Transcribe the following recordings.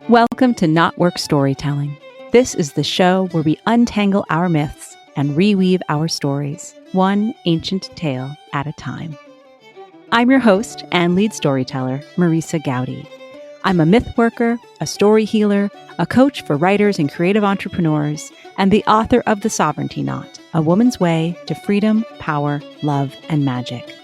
Welcome to Not Work Storytelling. This is the show where we untangle our myths and reweave our stories, one ancient tale at a time. I'm your host and lead storyteller, Marisa Gowdy. I'm a myth worker, a story healer, a coach for writers and creative entrepreneurs, and the author of The Sovereignty Knot, A Woman's Way to Freedom, Power, Love, and Magic.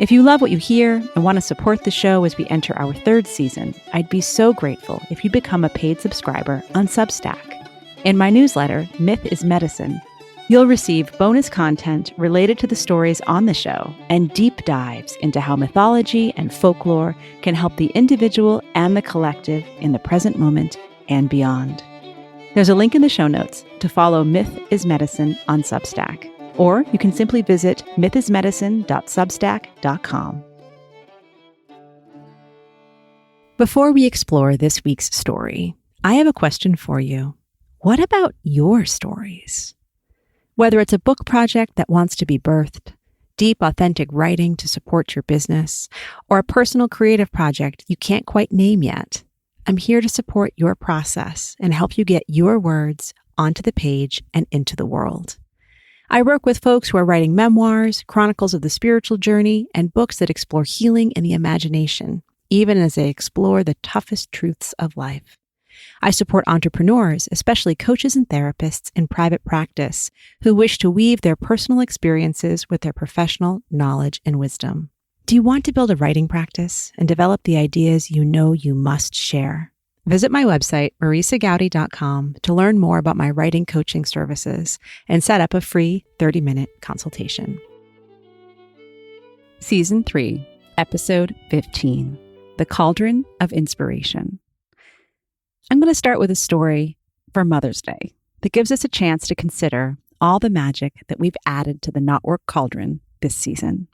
If you love what you hear and want to support the show as we enter our third season, I'd be so grateful if you become a paid subscriber on Substack. In my newsletter, Myth is Medicine, you'll receive bonus content related to the stories on the show and deep dives into how mythology and folklore can help the individual and the collective in the present moment and beyond. There's a link in the show notes to follow Myth is Medicine on Substack. Or you can simply visit mythismedicine.substack.com. Before we explore this week's story, I have a question for you. What about your stories? Whether it's a book project that wants to be birthed, deep, authentic writing to support your business, or a personal creative project you can't quite name yet, I'm here to support your process and help you get your words onto the page and into the world. I work with folks who are writing memoirs, chronicles of the spiritual journey, and books that explore healing in the imagination, even as they explore the toughest truths of life. I support entrepreneurs, especially coaches and therapists in private practice, who wish to weave their personal experiences with their professional knowledge and wisdom. Do you want to build a writing practice and develop the ideas you know you must share? Visit my website, marisagowdy.com, to learn more about my writing coaching services and set up a free 30-minute consultation. Season 3, Episode 15, The Cauldron of Inspiration. I'm going to start with a story for Mother's Day that gives us a chance to consider all the magic that we've added to the Not Work Cauldron this season.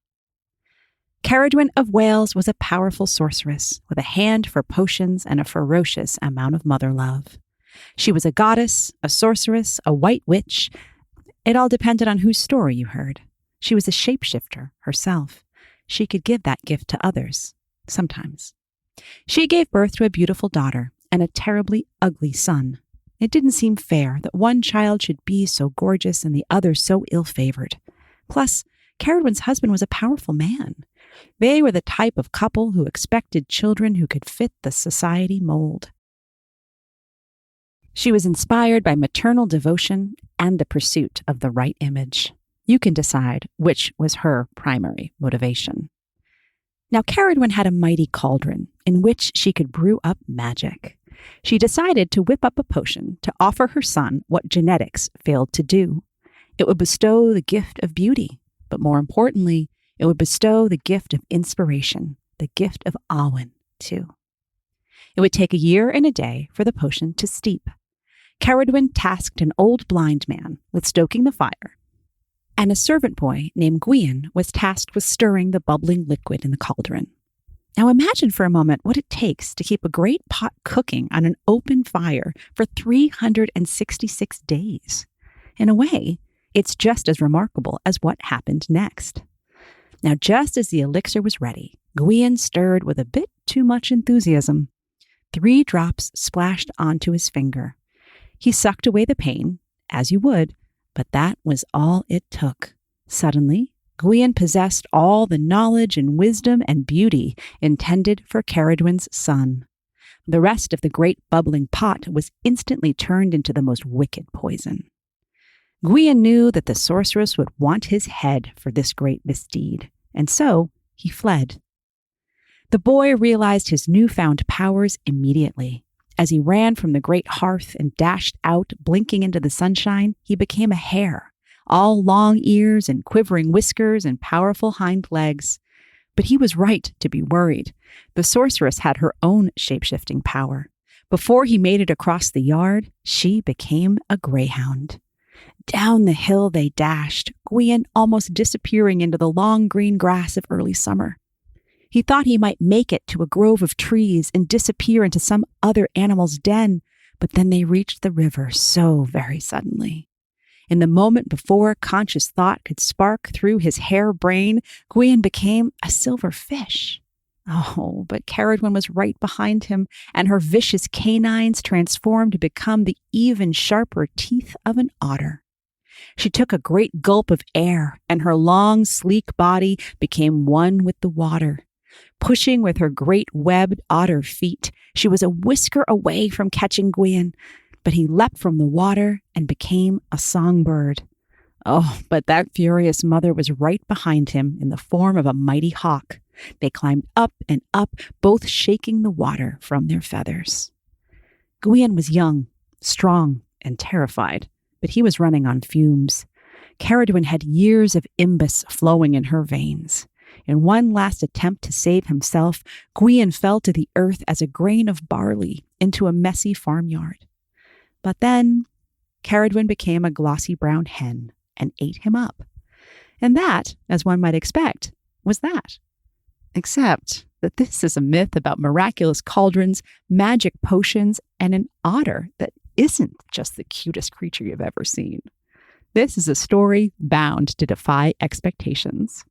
Ceridwen of Wales was a powerful sorceress with a hand for potions and a ferocious amount of mother love. She was a goddess, a sorceress, a white witch. It all depended on whose story you heard. She was a shapeshifter herself. She could give that gift to others, sometimes. She gave birth to a beautiful daughter and a terribly ugly son. It didn't seem fair that one child should be so gorgeous and the other so ill-favored. Plus, Ceridwen's husband was a powerful man. They were the type of couple who expected children who could fit the society mold. She was inspired by maternal devotion and the pursuit of the right image. You can decide which was her primary motivation. Now, Ceridwen had a mighty cauldron in which she could brew up magic. She decided to whip up a potion to offer her son what genetics failed to do. It would bestow the gift of beauty, but more importantly, it would bestow the gift of inspiration, the gift of awen, too. It would take a year and a day for the potion to steep. Ceridwen tasked an old blind man with stoking the fire, and a servant boy named Gwion was tasked with stirring the bubbling liquid in the cauldron. Now imagine for a moment what it takes to keep a great pot cooking on an open fire for 366 days. In a way, it's just as remarkable as what happened next. Now, just as the elixir was ready, Gwion stirred with a bit too much enthusiasm. 3 drops splashed onto his finger. He sucked away the pain, as you would, but that was all it took. Suddenly, Gwion possessed all the knowledge and wisdom and beauty intended for Ceridwen's son. The rest of the great bubbling pot was instantly turned into the most wicked poison. Gwion knew that the sorceress would want his head for this great misdeed, and so he fled. The boy realized his newfound powers immediately. As he ran from the great hearth and dashed out, blinking into the sunshine, he became a hare, all long ears and quivering whiskers and powerful hind legs. But he was right to be worried. The sorceress had her own shapeshifting power. Before he made it across the yard, she became a greyhound. Down the hill they dashed, Gwion almost disappearing into the long green grass of early summer. He thought he might make it to a grove of trees and disappear into some other animal's den, but then they reached the river so very suddenly. In the moment before conscious thought could spark through his hare brain, Gwion became a silver fish. Oh, but Ceridwen was right behind him, and her vicious canines transformed to become the even sharper teeth of an otter. She took a great gulp of air, and her long, sleek body became one with the water. Pushing with her great webbed otter feet, she was a whisker away from catching Gwion, but he leapt from the water and became a songbird. Oh, but that furious mother was right behind him in the form of a mighty hawk. They climbed up and up, both shaking the water from their feathers. Gwion was young, strong, and terrified, but he was running on fumes. Ceridwen had years of imbus flowing in her veins. In one last attempt to save himself, Gwion fell to the earth as a grain of barley into a messy farmyard. But then Ceridwen became a glossy brown hen and ate him up. And that, as one might expect, was that. Except that this is a myth about miraculous cauldrons, magic potions, and an otter that isn't just the cutest creature you've ever seen. This is a story bound to defy expectations.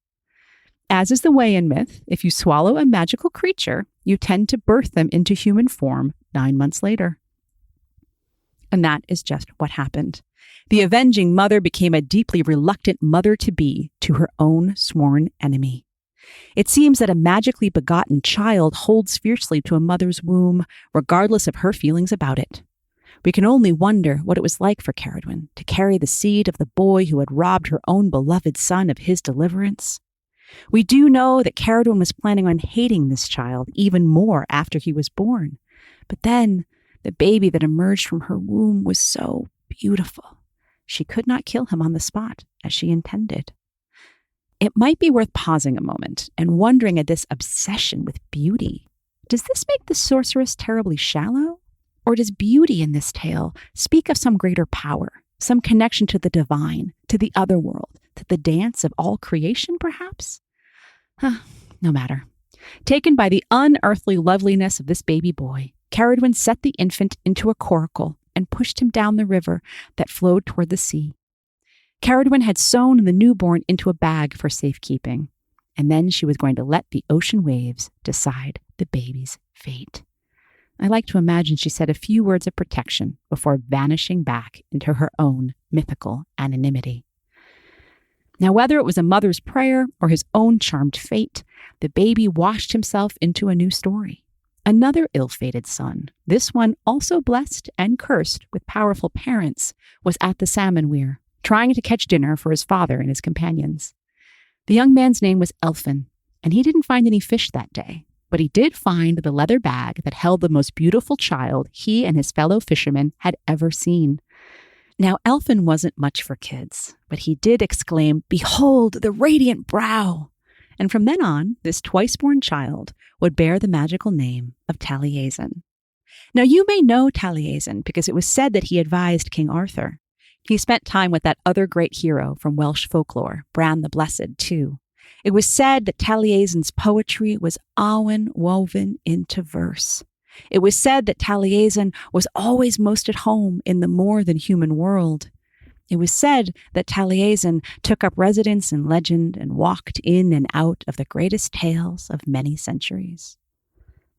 As is the way in myth, if you swallow a magical creature, you tend to birth them into human form 9 months later. And that is just what happened. The avenging mother became a deeply reluctant mother-to-be to her own sworn enemy. It seems that a magically begotten child holds fiercely to a mother's womb, regardless of her feelings about it. We can only wonder what it was like for Ceridwen to carry the seed of the boy who had robbed her own beloved son of his deliverance. We do know that Ceridwen was planning on hating this child even more after he was born. But then, the baby that emerged from her womb was so beautiful. She could not kill him on the spot, as she intended. It might be worth pausing a moment and wondering at this obsession with beauty. Does this make the sorceress terribly shallow? Or does beauty in this tale speak of some greater power, some connection to the divine, to the other world, to the dance of all creation, perhaps? No matter. Taken by the unearthly loveliness of this baby boy, Ceridwen set the infant into a coracle and pushed him down the river that flowed toward the sea. Ceridwen had sewn the newborn into a bag for safekeeping, and then she was going to let the ocean waves decide the baby's fate. I like to imagine she said a few words of protection before vanishing back into her own mythical anonymity. Now, whether it was a mother's prayer or his own charmed fate, the baby washed himself into a new story. Another ill-fated son, this one also blessed and cursed with powerful parents, was at the salmon weir, trying to catch dinner for his father and his companions. The young man's name was Elfin, and he didn't find any fish that day, but he did find the leather bag that held the most beautiful child he and his fellow fishermen had ever seen. Now, Elfin wasn't much for kids, but he did exclaim, "Behold the radiant brow!" And from then on, this twice-born child would bear the magical name of Taliesin. Now, you may know Taliesin because it was said that he advised King Arthur. He spent time with that other great hero from Welsh folklore, Bran the Blessed, too. It was said that Taliesin's poetry was awen woven into verse. It was said that Taliesin was always most at home in the more than human world. It was said that Taliesin took up residence in legend and walked in and out of the greatest tales of many centuries.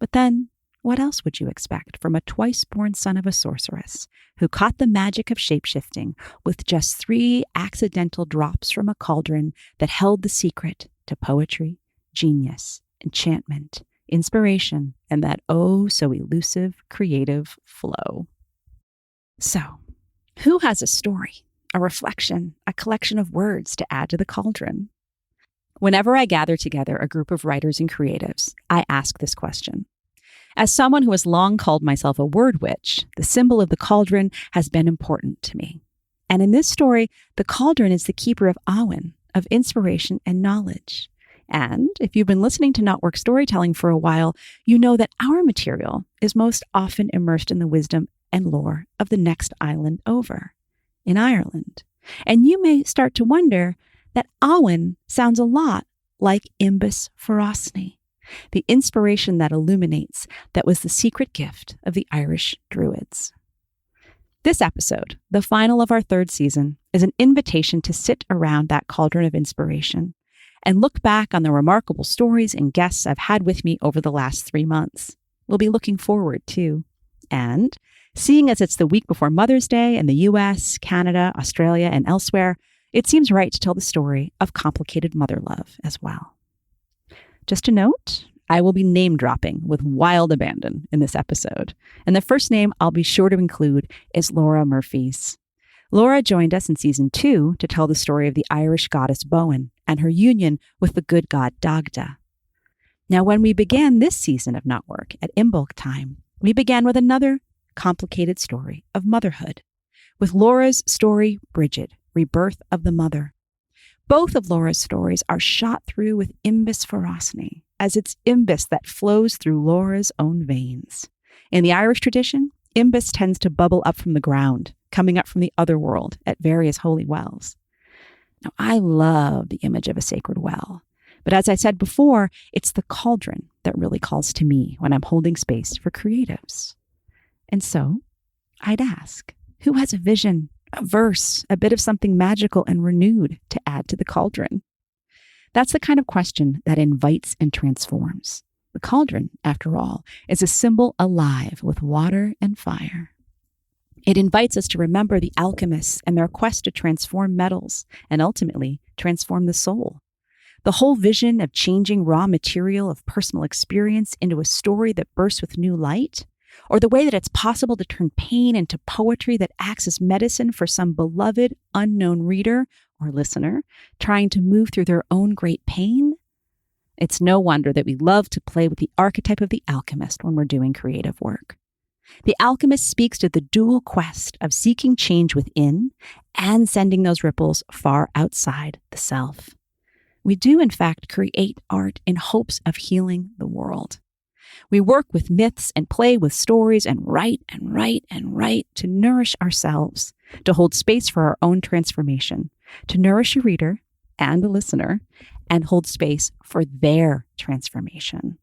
But then, what else would you expect from a twice-born son of a sorceress who caught the magic of shapeshifting with just 3 accidental drops from a cauldron that held the secret to poetry, genius, enchantment, inspiration, and that so elusive creative flow? So, who has a story, a reflection, a collection of words to add to the cauldron? Whenever I gather together a group of writers and creatives, I ask this question. As someone who has long called myself a word witch, the symbol of the cauldron has been important to me. And in this story, the cauldron is the keeper of awen, of inspiration and knowledge. And if you've been listening to Not Work Storytelling for a while, you know that our material is most often immersed in the wisdom and lore of the next island over, in Ireland. And you may start to wonder that awen sounds a lot like imbus ferocity, the inspiration that illuminates that was the secret gift of the Irish Druids. This episode, the final of our 3rd season, is an invitation to sit around that cauldron of inspiration and look back on the remarkable stories and guests I've had with me over the last 3 months. We'll be looking forward too. And seeing as it's the week before Mother's Day in the US, Canada, Australia, and elsewhere, it seems right to tell the story of complicated mother love as well. Just a note, I will be name dropping with wild abandon in this episode. And the first name I'll be sure to include is Laura Murphy's. Laura joined us in season 2 to tell the story of the Irish goddess Bowen and her union with the good god Dagda. Now, when we began this season of Knotwork at Imbolc time, we began with another complicated story of motherhood, with Laura's story, Bridget, Rebirth of the Mother. Both of Laura's stories are shot through with imbus ferocity, as it's imbus that flows through Laura's own veins. In the Irish tradition, imbus tends to bubble up from the ground, coming up from the other world at various holy wells. Now, I love the image of a sacred well, but as I said before, it's the cauldron that really calls to me when I'm holding space for creatives. And so, I'd ask, who has a vision, a verse, a bit of something magical and renewed to add to the cauldron? That's the kind of question that invites and transforms. The cauldron, after all, is a symbol alive with water and fire. It invites us to remember the alchemists and their quest to transform metals and ultimately transform the soul. The whole vision of changing raw material of personal experience into a story that bursts with new light, or the way that it's possible to turn pain into poetry that acts as medicine for some beloved, unknown reader or listener trying to move through their own great pain. It's no wonder that we love to play with the archetype of the alchemist when we're doing creative work. The alchemist speaks to the dual quest of seeking change within and sending those ripples far outside the self. We do, in fact, create art in hopes of healing the world. We work with myths and play with stories and write and write and write to nourish ourselves, to hold space for our own transformation, to nourish a reader and a listener, and hold space for their transformation.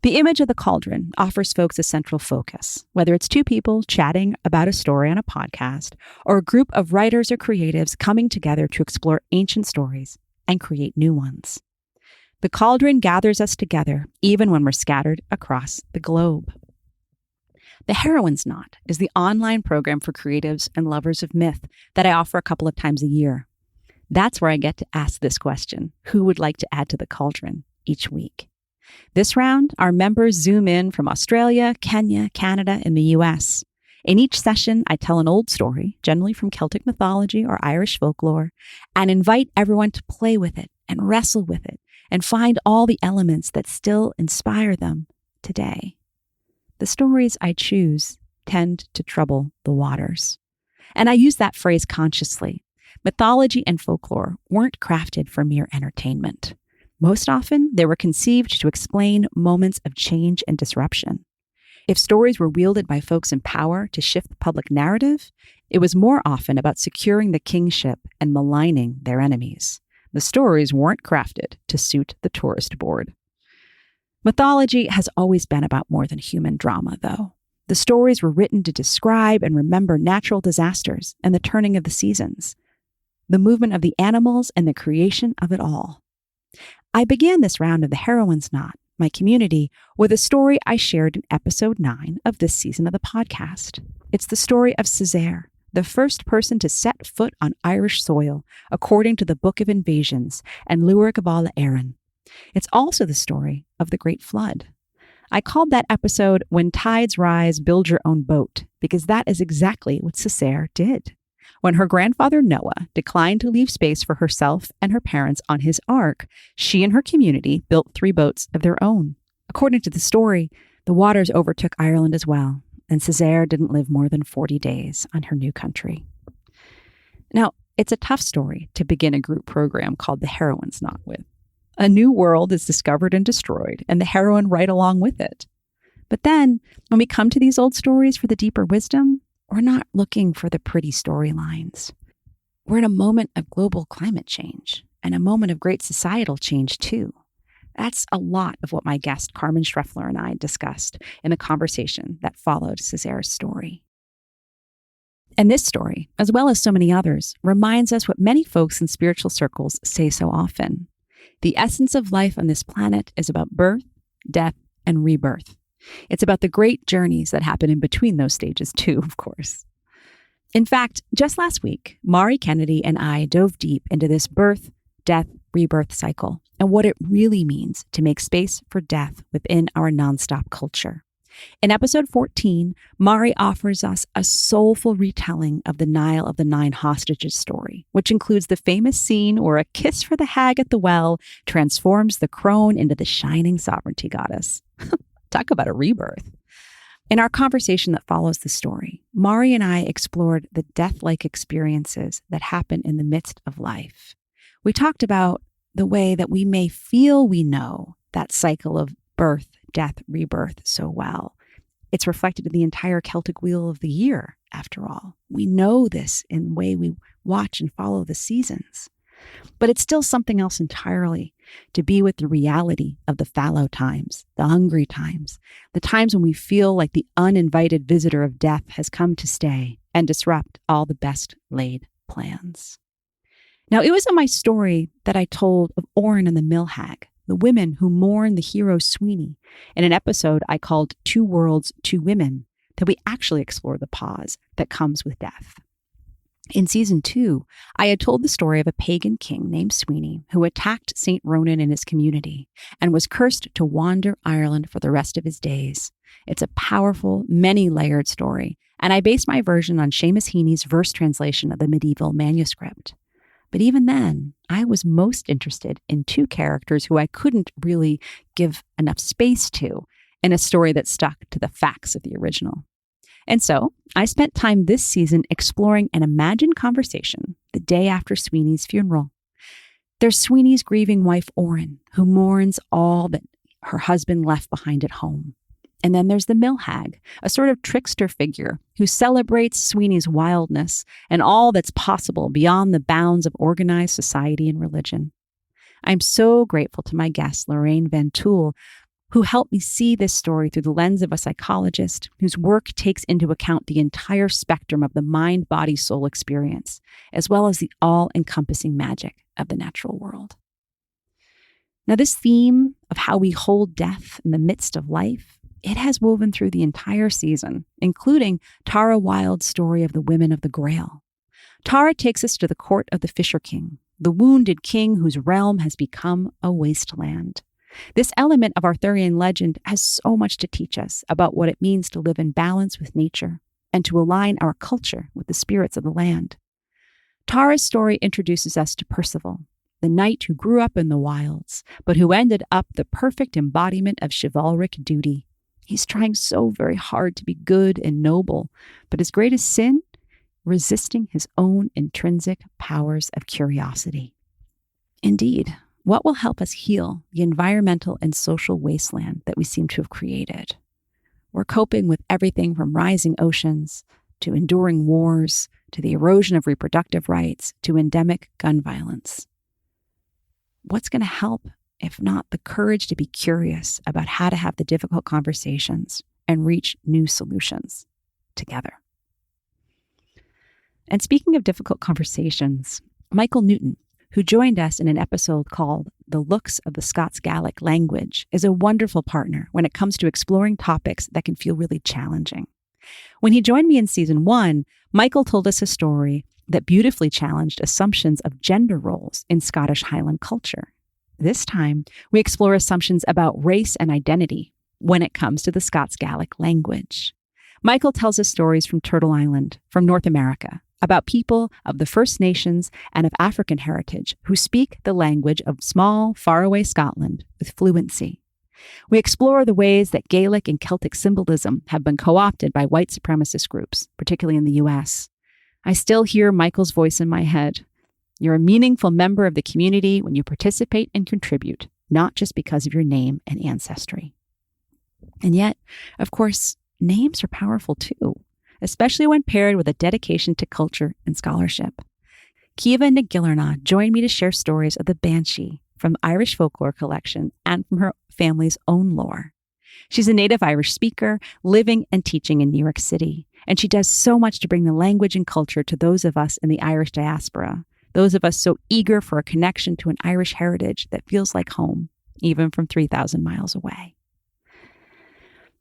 The image of the cauldron offers folks a central focus, whether it's 2 people chatting about a story on a podcast or a group of writers or creatives coming together to explore ancient stories and create new ones. The cauldron gathers us together even when we're scattered across the globe. The Heroine's Knot is the online program for creatives and lovers of myth that I offer a couple of times a year. That's where I get to ask this question: who would like to add to the cauldron each week? This round, our members zoom in from Australia, Kenya, Canada, and the US. In each session, I tell an old story, generally from Celtic mythology or Irish folklore, and invite everyone to play with it and wrestle with it and find all the elements that still inspire them today. The stories I choose tend to trouble the waters. And I use that phrase consciously. Mythology and folklore weren't crafted for mere entertainment. Most often, they were conceived to explain moments of change and disruption. If stories were wielded by folks in power to shift the public narrative, it was more often about securing the kingship and maligning their enemies. The stories weren't crafted to suit the tourist board. Mythology has always been about more than human drama, though. The stories were written to describe and remember natural disasters and the turning of the seasons, the movement of the animals and the creation of it all. I began this round of the Heroine's Knot, my community, with a story I shared in episode 9 of this season of the podcast. It's the story of Cessair, the first person to set foot on Irish soil, according to the Book of Invasions and Luair Gabála Éireann. It's also the story of the Great Flood. I called that episode When Tides Rise, Build Your Own Boat, because that is exactly what Cessair did. When her grandfather Noah declined to leave space for herself and her parents on his ark, she and her community built 3 boats of their own. According to the story, the waters overtook Ireland as well, and Cessair didn't live more than 40 days on her new country. Now, it's a tough story to begin a group program called the Heroine's Knot with. A new world is discovered and destroyed, and the heroine right along with it. But then, when we come to these old stories for the deeper wisdom, we're not looking for the pretty storylines. We're in a moment of global climate change and a moment of great societal change, too. That's a lot of what my guest Carmen Schreffler and I discussed in the conversation that followed Cessair's story. And this story, as well as so many others, reminds us what many folks in spiritual circles say so often. The essence of life on this planet is about birth, death, and rebirth. It's about the great journeys that happen in between those stages too, of course. In fact, just last week, Mari Kennedy and I dove deep into this birth, death, rebirth cycle and what it really means to make space for death within our nonstop culture. In episode 14, Mari offers us a soulful retelling of the Nile of the Nine Hostages story, which includes the famous scene where a kiss for the hag at the well transforms the crone into the shining sovereignty goddess. Talk about a rebirth. In our conversation that follows the story, Mari and I explored the death-like experiences that happen in the midst of life. We talked about the way that we may feel we know that cycle of birth, death, rebirth so well. It's reflected in the entire Celtic wheel of the year, after all. We know this in the way we watch and follow the seasons. But it's still something else entirely to be with the reality of the fallow times, the hungry times, the times when we feel like the uninvited visitor of death has come to stay and disrupt all the best laid plans. Now, it was in my story that I told of Oren and the mill hag, the women who mourn the hero Sweeney, in an episode I called Two Worlds, Two Women, that we actually explore the pause that comes with death. In season 2, I had told the story of a pagan king named Sweeney who attacked St. Ronan in his community and was cursed to wander Ireland for the rest of his days. It's a powerful, many-layered story, and I based my version on Seamus Heaney's verse translation of the medieval manuscript. But even then, I was most interested in two characters who I couldn't really give enough space to in a story that stuck to the facts of the original. And so I spent time this season exploring an imagined conversation the day after Sweeney's funeral. There's Sweeney's grieving wife, Oren, who mourns all that her husband left behind at home. And then there's the mill hag, a sort of trickster figure who celebrates Sweeney's wildness and all that's possible beyond the bounds of organized society and religion. I'm so grateful to my guest, Lorraine Van Tool, who helped me see this story through the lens of a psychologist whose work takes into account the entire spectrum of the mind, body, soul experience, as well as the all-encompassing magic of the natural world. Now, this theme of how we hold death in the midst of life, it has woven through the entire season, including Tara Wilde's story of the women of the Grail. Tara takes us to the court of the Fisher King, the wounded king whose realm has become a wasteland. This element of Arthurian legend has so much to teach us about what it means to live in balance with nature and to align our culture with the spirits of the land. Tara's story introduces us to Percival, the knight who grew up in the wilds, but who ended up the perfect embodiment of chivalric duty. He's trying so very hard to be good and noble, but his greatest sin? Resisting his own intrinsic powers of curiosity. Indeed, what will help us heal the environmental and social wasteland that we seem to have created? We're coping with everything from rising oceans, to enduring wars, to the erosion of reproductive rights, to endemic gun violence. What's going to help if not the courage to be curious about how to have the difficult conversations and reach new solutions together? And speaking of difficult conversations, Michael Newton, who joined us in an episode called The Looks of the Scots Gaelic Language, is a wonderful partner when it comes to exploring topics that can feel really challenging. When he joined me in season 1, Michael told us a story that beautifully challenged assumptions of gender roles in Scottish Highland culture. This time, we explore assumptions about race and identity when it comes to the Scots Gaelic language. Michael tells us stories from Turtle Island, from North America, about people of the First Nations and of African heritage who speak the language of small, faraway Scotland with fluency. We explore the ways that Gaelic and Celtic symbolism have been co-opted by white supremacist groups, particularly in the U.S. I still hear Michael's voice in my head. You're a meaningful member of the community when you participate and contribute, not just because of your name and ancestry. And yet, of course, names are powerful too, especially when paired with a dedication to culture and scholarship. Kiva Nagillerna joined me to share stories of the Banshee from the Irish Folklore Collection and from her family's own lore. She's a native Irish speaker, living and teaching in New York City, And she does so much to bring the language and culture to those of us in the Irish diaspora, those of us so eager for a connection to an Irish heritage that feels like home, even from 3,000 miles away.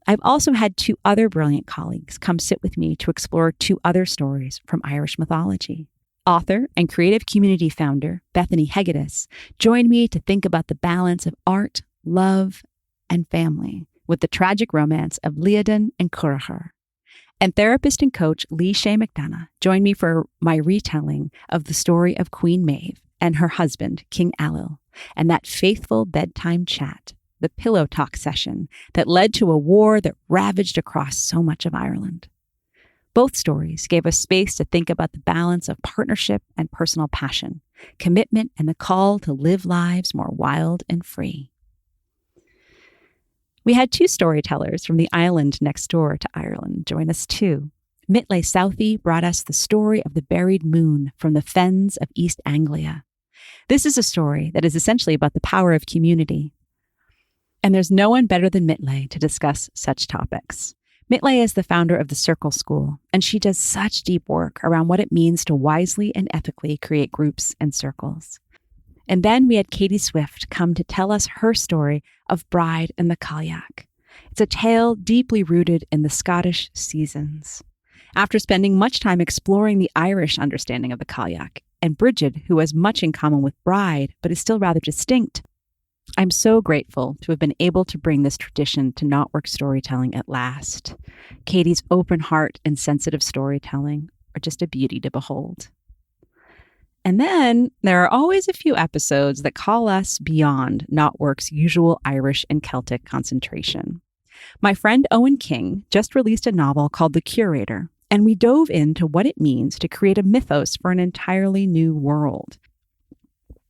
I've also had 2 other brilliant colleagues come sit with me to explore 2 other stories from Irish mythology. Author and creative community founder Bethany Hegedus joined me to think about the balance of art, love, and family with the tragic romance of Liadan and Currachar. And therapist and coach Lee Shea McDonough joined me for my retelling of the story of Queen Maeve and her husband, King Ailill, and that faithful bedtime chat, the pillow talk session that led to a war that ravaged across so much of Ireland. Both stories gave us space to think about the balance of partnership and personal passion, commitment and the call to live lives more wild and free. We had 2 storytellers from the island next door to Ireland join us too. Mitlay Southey brought us the story of the buried moon from the fens of East Anglia. This is a story that is essentially about the power of community. And there's no one better than Mitlay to discuss such topics. Mitlay is the founder of the Circle School, and she does such deep work around what it means to wisely and ethically create groups and circles. And then we had Katie Swift come to tell us her story of Bride and the Cailleach. It's a tale deeply rooted in the Scottish seasons. After spending much time exploring the Irish understanding of the Cailleach, and Bridget, who has much in common with Bride, but is still rather distinct, I'm so grateful to have been able to bring this tradition to Knotwork storytelling at last. Katie's open heart and sensitive storytelling are just a beauty to behold. And then there are always a few episodes that call us beyond Knotwork's usual Irish and Celtic concentration. My friend Owen King just released a novel called The Curator, and we dove into what it means to create a mythos for an entirely new world.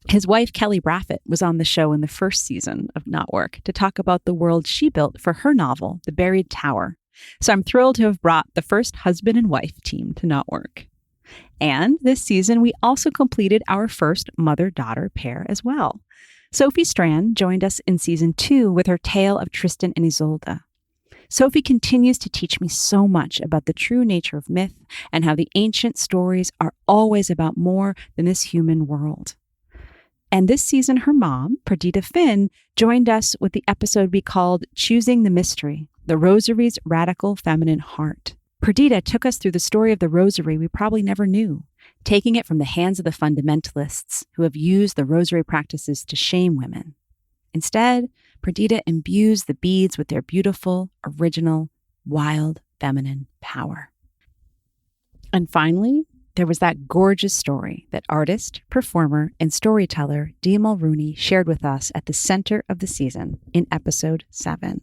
His wife, Kelly Braffett, was on the show in the first season of Knotwork to talk about the world she built for her novel, The Buried Tower. So I'm thrilled to have brought the first husband and wife team to Knotwork. And this season, we also completed our first mother-daughter pair as well. Sophie Strand joined us in season 2 with her tale of Tristan and Isolde. Sophie continues to teach me so much about the true nature of myth and how the ancient stories are always about more than this human world. And this season, her mom, Perdita Finn, joined us with the episode we called Choosing the Mystery, the Rosary's Radical Feminine Heart. Perdita took us through the story of the Rosary we probably never knew, taking it from the hands of the fundamentalists who have used the Rosary practices to shame women. Instead, Perdita imbues the beads with their beautiful, original, wild, feminine power. And finally, there was that gorgeous story that artist, performer, and storyteller Dee Mulrooney shared with us at the center of the season in episode 7.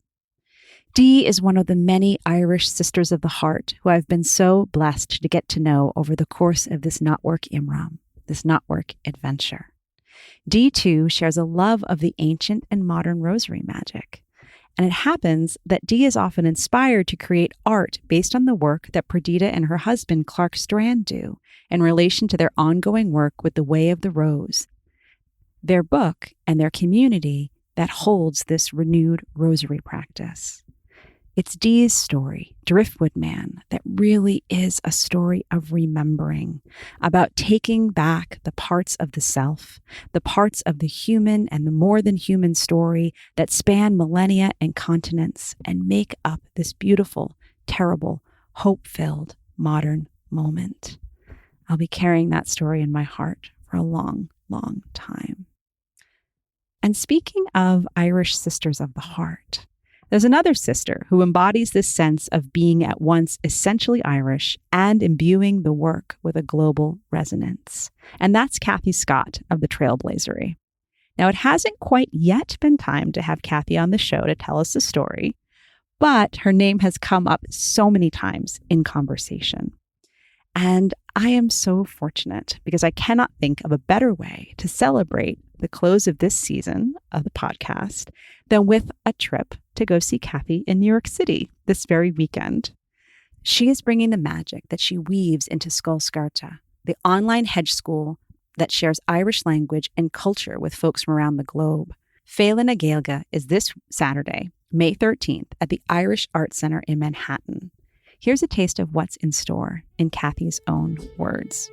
Dee is one of the many Irish sisters of the heart who I've been so blessed to get to know over the course of this Knotwork Imram, this Knotwork adventure. Dee, too, shares a love of the ancient and modern rosary magic. And it happens that Dee is often inspired to create art based on the work that Perdita and her husband, Clark Strand, do in relation to their ongoing work with the Way of the Rose, their book and their community that holds this renewed rosary practice. It's Dee's story, Driftwood Man, that really is a story of remembering, about taking back the parts of the self, the parts of the human and the more than human story that span millennia and continents and make up this beautiful, terrible, hope-filled modern moment. I'll be carrying that story in my heart for a long, long time. And speaking of Irish sisters of the heart, there's another sister who embodies this sense of being at once essentially Irish and imbuing the work with a global resonance. And that's Kathy Scott of the Trailblazery. Now, it hasn't quite yet been time to have Kathy on the show to tell us the story, but her name has come up so many times in conversation. And I am so fortunate because I cannot think of a better way to celebrate the close of this season of the podcast than with a trip to go see Kathy in New York City this very weekend. She is bringing the magic that she weaves into Scoilscarta, the online hedge school that shares Irish language and culture with folks from around the globe. Féile na Gaeilge is this Saturday, May 13th, at the Irish Art Center in Manhattan. here's a taste of what's in store in Kathy's own words.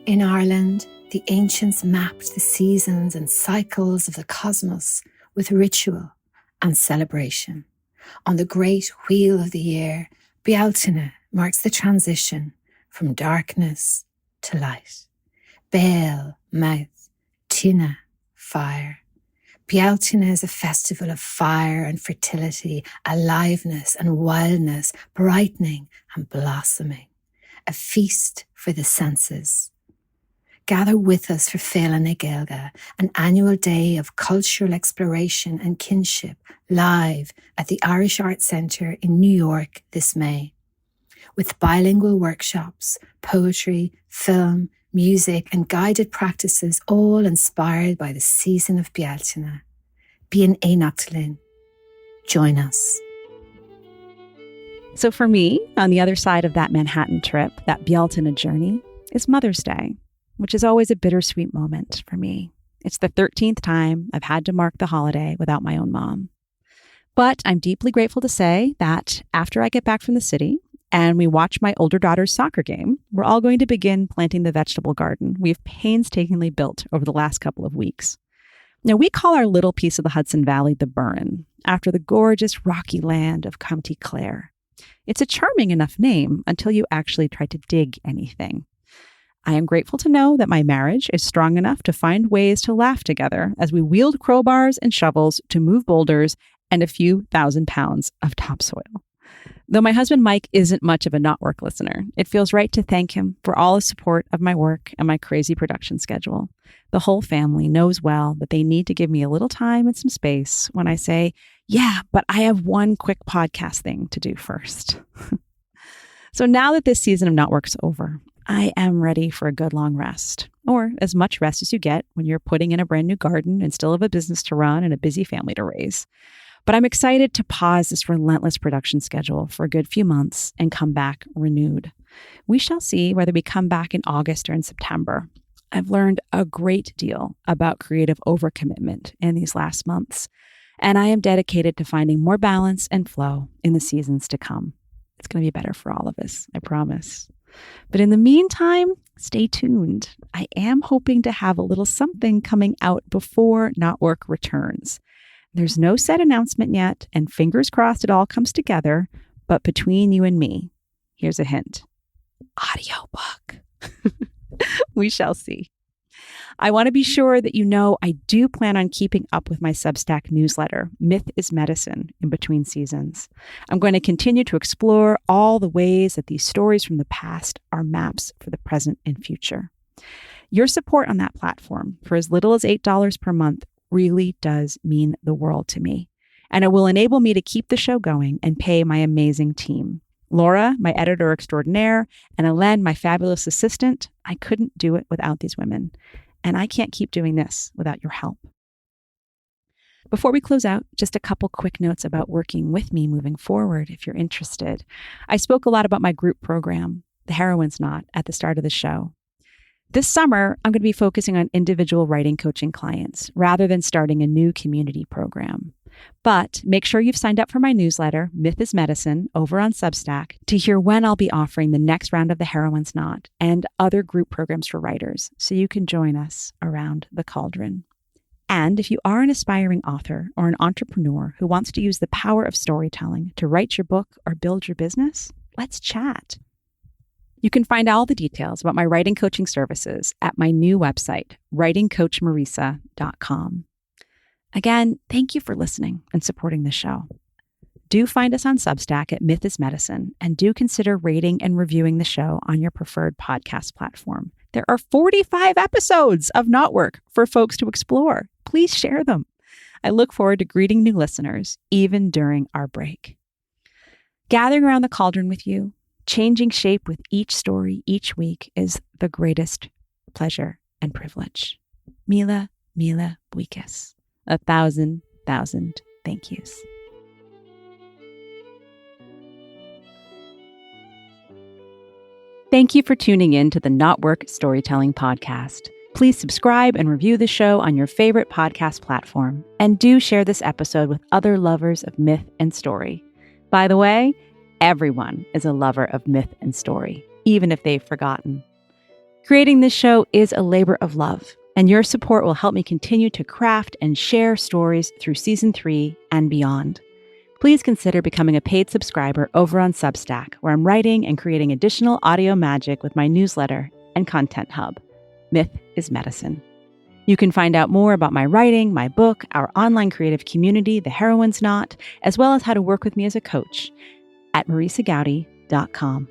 In Ireland, the ancients mapped the seasons and cycles of the cosmos with ritual and celebration. On the great wheel of the year, Bealtaine marks the transition from darkness to light. Baal, mouth, Tina, fire. Bealtaine is a festival of fire and fertility, aliveness and wildness, brightening and blossoming. A feast for the senses. Gather with us for Féile na Gaeilge, an annual day of cultural exploration and kinship, live at the Irish Arts Centre in New York this May. With bilingual workshops, poetry, film, music and guided practices, all inspired by the season of Bealtaine. Bíonn éineachtalinn. Join us. So for me, on the other side of that Manhattan trip, that Bealtaine journey, is Mother's Day, which is always a bittersweet moment for me. It's the 13th time I've had to mark the holiday without my own mom. But I'm deeply grateful to say that after I get back from the city and we watch my older daughter's soccer game, we're all going to begin planting the vegetable garden we've painstakingly built over the last couple of weeks. Now, we call our little piece of the Hudson Valley the Burren, after the gorgeous rocky land of County Clare. It's a charming enough name until you actually try to dig anything. I am grateful to know that my marriage is strong enough to find ways to laugh together as we wield crowbars and shovels to move boulders and a few thousand pounds of topsoil. Though my husband Mike isn't much of a Not Work listener, it feels right to thank him for all his support of my work and my crazy production schedule. The whole family knows well that they need to give me a little time and some space when I say, yeah, but I have one quick podcast thing to do first. So now that this season of Not Work's over, I am ready for a good long rest, or as much rest as you get when you're putting in a brand new garden and still have a business to run and a busy family to raise. But I'm excited to pause this relentless production schedule for a good few months and come back renewed. We shall see whether we come back in August or in September. I've learned a great deal about creative overcommitment in these last months, and I am dedicated to finding more balance and flow in the seasons to come. It's going to be better for all of us, I promise. But in the meantime, stay tuned. I am hoping to have a little something coming out before Not Work returns. There's no set announcement yet, and fingers crossed it all comes together. But between you and me, here's a hint. Audiobook. We shall see. I want to be sure that you know I do plan on keeping up with my Substack newsletter, Myth is Medicine, in between seasons. I'm going to continue to explore all the ways that these stories from the past are maps for the present and future. Your support on that platform, for as little as $8 per month, really does mean the world to me. And it will enable me to keep the show going and pay my amazing team. Laura, my editor extraordinaire, and Elen, my fabulous assistant. I couldn't do it without these women. And I can't keep doing this without your help. Before we close out, just a couple quick notes about working with me moving forward, if you're interested. I spoke a lot about my group program, The Heroine's Knot, at the start of the show. This summer, I'm going to be focusing on individual writing coaching clients rather than starting a new community program. But make sure you've signed up for my newsletter, Myth is Medicine, over on Substack to hear when I'll be offering the next round of The Heroine's Knot and other group programs for writers, so you can join us around the cauldron. And if you are an aspiring author or an entrepreneur who wants to use the power of storytelling to write your book or build your business, let's chat. You can find all the details about my writing coaching services at my new website, writingcoachmarisa.com. Again, thank you for listening and supporting the show. Do find us on Substack at Myth is Medicine, and do consider rating and reviewing the show on your preferred podcast platform. There are 45 episodes of Not Work for folks to explore. Please share them. I look forward to greeting new listeners, even during our break. Gathering around the cauldron with you, changing shape with each story each week is the greatest pleasure and privilege. Mila Buikis. 1,000 thank yous. Thank you for tuning in to the Not Work Storytelling Podcast. Please subscribe and review the show on your favorite podcast platform, and do share this episode with other lovers of myth and story. By the way, everyone is a lover of myth and story, even if they've forgotten. Creating this show is a labor of love, and your support will help me continue to craft and share stories through season 3 and beyond. Please consider becoming a paid subscriber over on Substack, where I'm writing and creating additional audio magic with my newsletter and content hub, Myth is Medicine. You can find out more about my writing, my book, our online creative community, The Heroine's Knot, as well as how to work with me as a coach at marisagowdy.com.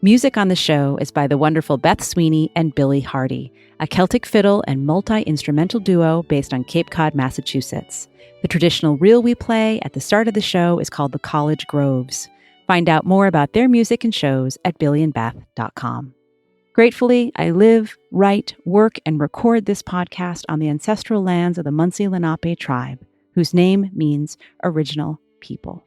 Music on the show is by the wonderful Beth Sweeney and Billy Hardy, a Celtic fiddle and multi-instrumental duo based on Cape Cod, Massachusetts. The traditional reel we play at the start of the show is called the College Groves. Find out more about their music and shows at billyandbeth.com. Gratefully, I live, write, work, and record this podcast on the ancestral lands of the Munsee Lenape tribe, whose name means original people.